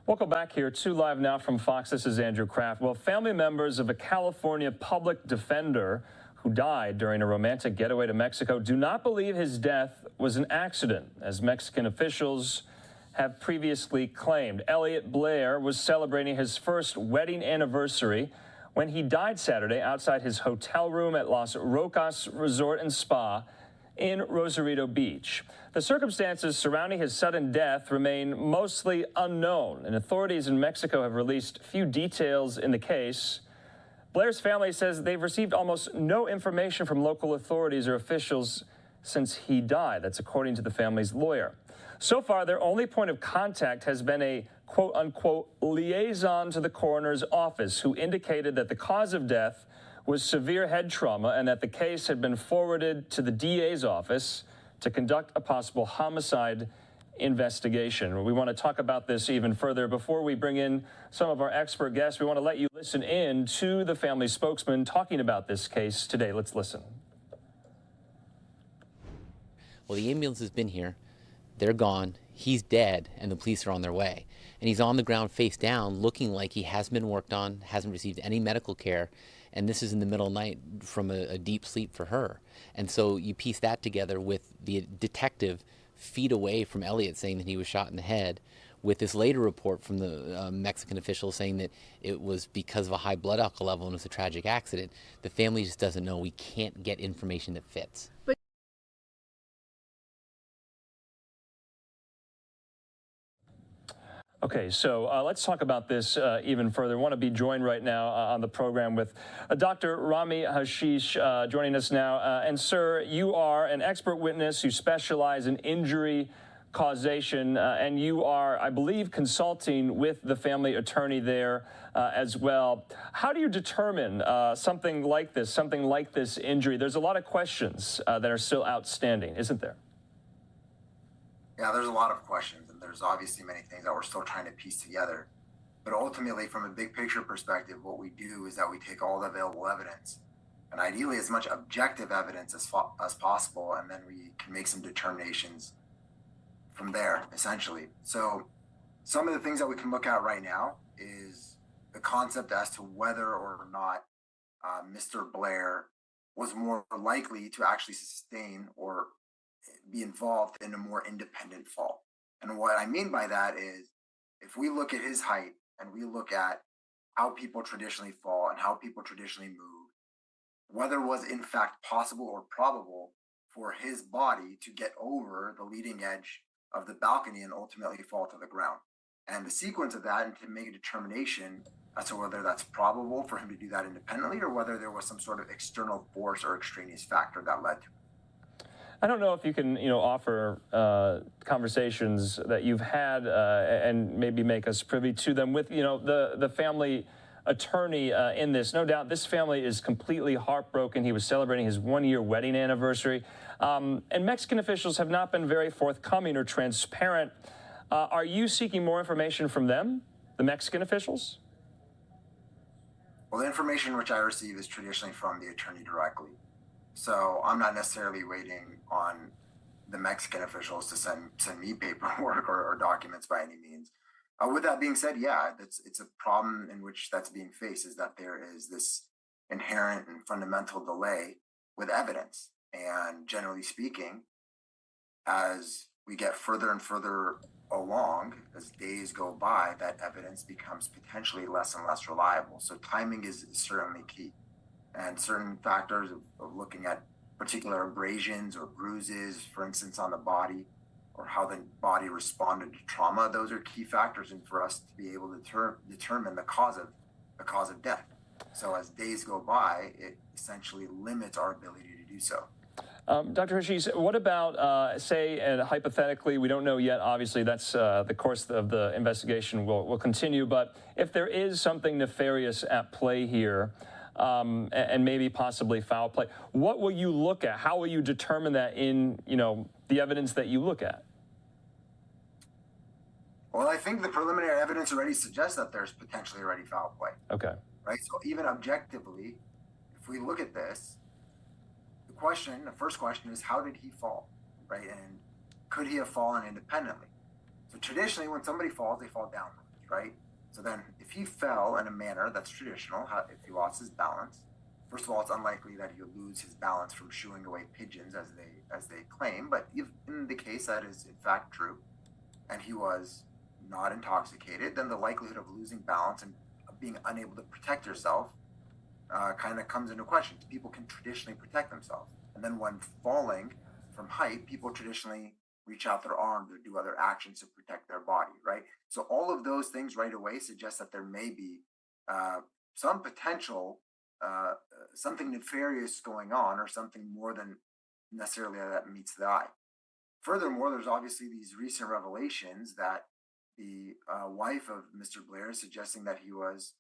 Welcome back here to Live Now from Fox. This is Andrew Kraft. Well, family members of a California public defender who died during a romantic getaway to Mexico do not believe his death was an accident, as Mexican officials have previously claimed. Elliot Blair was celebrating his first wedding anniversary when he died Saturday outside his hotel room at Los Rocas Resort and Spa in Rosarito Beach. The circumstances surrounding his sudden death remain mostly unknown, and authorities in Mexico have released few details in the case. Blair's family says they've received almost no information from local authorities or officials since he died. That's according to the family's lawyer. So far, their only point of contact has been a quote-unquote liaison to the coroner's office, who indicated that the cause of death was severe head trauma and that the case had been forwarded to the DA's office to conduct a possible homicide investigation. We want to talk about this even further. Before we bring in some of our expert guests, we want to let you listen in to the family spokesman talking about this case today. Let's listen. Well, the ambulance has been here. They're gone. He's dead, and the police are on their way. And he's on the ground face down, looking like he hasn't been worked on, hasn't received any medical care. And this is in the middle of the night from a deep sleep for her. And so you piece that together with the detective feet away from Elliot saying that he was shot in the head, with this later report from the Mexican official saying that it was because of a high blood alcohol level and it was a tragic accident. The family just doesn't know. We can't get information that fits. Okay, so let's talk about this even further. I want to be joined right now on the program with Dr. Rami Hashish joining us now. And sir, you are an expert witness who specialize in injury causation, and you are, I believe, consulting with the family attorney there as well. How do you determine something like this injury? There's a lot of questions that are still outstanding, isn't there? Yeah, there's a lot of questions. There's obviously many things that we're still trying to piece together. But ultimately, from a big picture perspective, what we do is that we take all the available evidence, and ideally as much objective evidence as possible, and then we can make some determinations from there, essentially. So some of the things that we can look at right now is the concept as to whether or not Mr. Blair was more likely to actually sustain or be involved in a more independent fall. And what I mean by that is, if we look at his height and we look at how people traditionally fall and how people traditionally move, whether it was in fact possible or probable for his body to get over the leading edge of the balcony and ultimately fall to the ground. And the sequence of that, and to make a determination as to whether that's probable for him to do that independently or whether there was some sort of external force or extraneous factor that led to it. I don't know if you can, offer conversations that you've had and maybe make us privy to them with, the family attorney in this. No doubt this family is completely heartbroken. He was celebrating his one-year wedding anniversary. And Mexican officials have not been very forthcoming or transparent. Are you seeking more information from them, the Mexican officials? Well, the information which I receive is traditionally from the attorney directly. So I'm not necessarily waiting on the Mexican officials to send me paperwork or documents by any means. With that being said, yeah, it's a problem in which that's being faced, is that there is this inherent and fundamental delay with evidence. And generally speaking, as we get further and further along, as days go by, that evidence becomes potentially less and less reliable. So timing is certainly key. And certain factors of looking at particular abrasions or bruises, for instance, on the body, or how the body responded to trauma, those are key factors in for us to be able to determine the cause of death. So as days go by, it essentially limits our ability to do so. Dr. Hashish, what about, say, and hypothetically, we don't know yet, obviously that's the course of the investigation will continue, but if there is something nefarious at play here, and maybe possibly foul play, what will you look at? How will you determine that in, the evidence that you look at? Well, I think the preliminary evidence already suggests that there's potentially already foul play. Okay. Right? So even objectively, if we look at this, the first question is, how did he fall? Right? And could he have fallen independently? So traditionally, when somebody falls, they fall downward, right? So then if he fell in a manner that's traditional, if he lost his balance, first of all, it's unlikely that he'll lose his balance from shooing away pigeons as they claim. But if in the case that is in fact true, and he was not intoxicated, then the likelihood of losing balance and being unable to protect yourself kind of comes into question. People can traditionally protect themselves, and then when falling from height, people traditionally reach out their arms or do other actions to protect their body, right? So all of those things right away suggest that there may be some potential, something nefarious going on, or something more than necessarily that meets the eye. Furthermore, there's obviously these recent revelations that the wife of Mr. Blair is suggesting that he was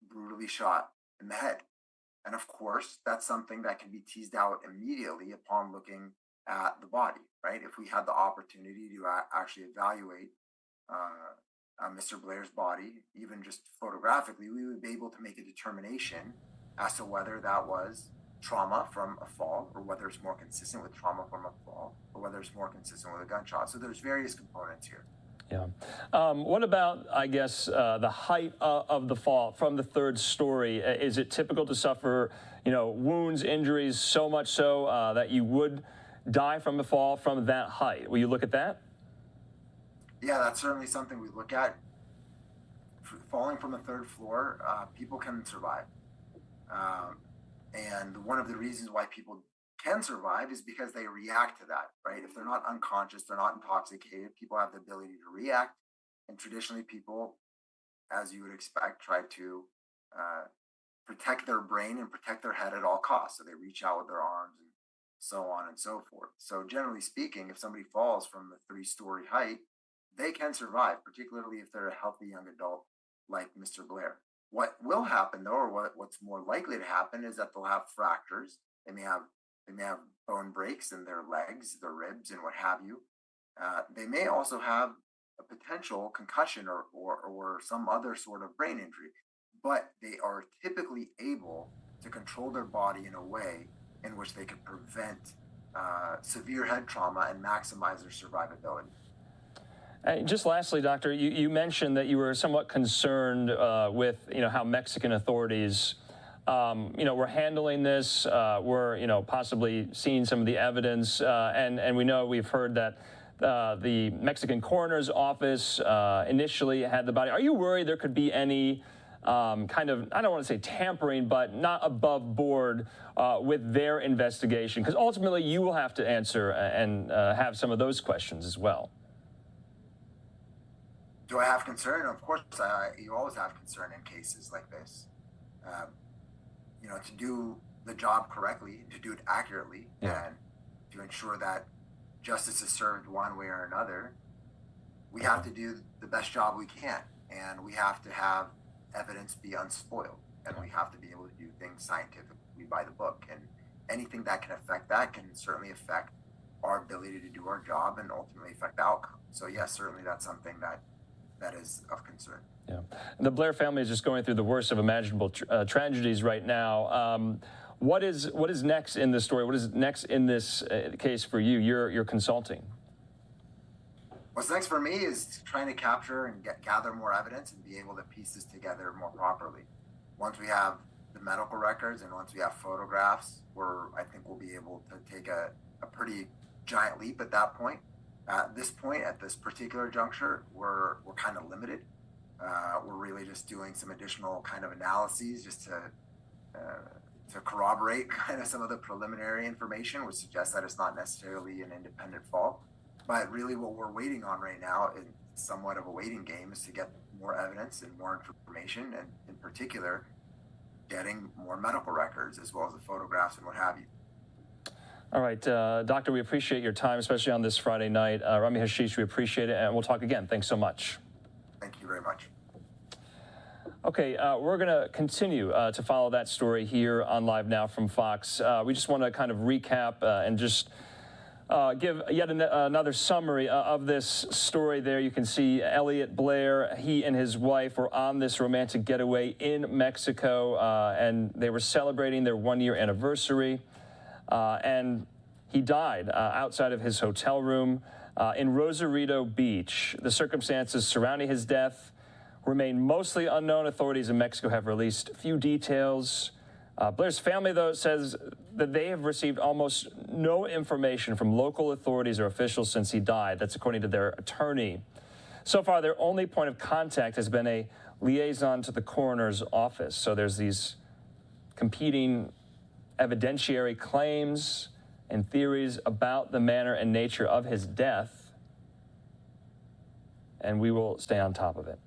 brutally shot in the head. And of course, that's something that can be teased out immediately upon looking at the body, right? If we had the opportunity to actually evaluate Mr. Blair's body, even just photographically, we would be able to make a determination as to whether that was trauma from a fall, or whether it's more consistent with trauma from a fall, or whether it's more consistent with a gunshot. So there's various components here. Yeah. What about, I guess, the height of the fall from the third story? Is it typical to suffer, wounds, injuries, so much so that you would die from a fall from that height? Will you look at that? Yeah, that's certainly something we look at. Falling from a third floor, people can survive. And one of the reasons why people can survive is because they react to that, right? If they're not unconscious, they're not intoxicated, people have the ability to react. And traditionally people, as you would expect, try to protect their brain and protect their head at all costs. So they reach out with their arms and so on and so forth. So generally speaking, if somebody falls from a 3-story height, they can survive, particularly if they're a healthy young adult like Mr. Blair. What will happen though, or what's more likely to happen, is that they'll have fractures. They may have bone breaks in their legs, their ribs, and what have you. They may also have a potential concussion or some other sort of brain injury, but they are typically able to control their body in a way in which they can prevent severe head trauma and maximize their survivability. Just lastly, Doctor, you mentioned that you were somewhat concerned with how Mexican authorities we're handling this, we're possibly seeing some of the evidence, and we know, we've heard that the Mexican coroner's office initially had the body. Are you worried there could be any kind of, I don't want to say tampering, but not above board with their investigation? Because ultimately you will have to answer and have some of those questions as well. Do I have concern? Of course, you always have concern in cases like this. To do the job correctly, to do it accurately, and to ensure that justice is served one way or another, we have to do the best job we can, and we have to have evidence be unspoiled, and we have to be able to do things scientifically by the book. And anything that can affect that can certainly affect our ability to do our job and ultimately affect the outcome. So yes, certainly that's something that is of concern. Yeah, the Blair family is just going through the worst of imaginable tragedies right now. What is next in this story? What is next in this case for you? You're consulting. What's next for me is trying to capture and gather more evidence and be able to piece this together more properly. Once we have the medical records and once we have photographs, I think we'll be able to take a pretty giant leap at that point. At this point, at this particular juncture, we're kind of limited. We're really just doing some additional kind of analyses just to corroborate kind of some of the preliminary information, which suggests that it's not necessarily an independent fall. But really what we're waiting on right now, in somewhat of a waiting game, is to get more evidence and more information, and in particular, getting more medical records as well as the photographs and what have you. All right, Doctor, we appreciate your time, especially on this Friday night. Rami Hashish, we appreciate it, and we'll talk again. Thanks so much. Thank you very much. Okay, we're going to continue to follow that story here on Live Now from Fox. We just want to kind of recap and just give yet another summary of this story there. You can see Elliot Blair, he and his wife were on this romantic getaway in Mexico, and they were celebrating their one-year anniversary. And he died outside of his hotel room. in Rosarito Beach. The circumstances surrounding his death remain mostly unknown. Authorities in Mexico have released few details. Blair's family, though, says that they have received almost no information from local authorities or officials since he died. That's according to their attorney. So far, their only point of contact has been a liaison to the coroner's office. So there's these competing evidentiary claims and theories about the manner and nature of his death, and we will stay on top of it.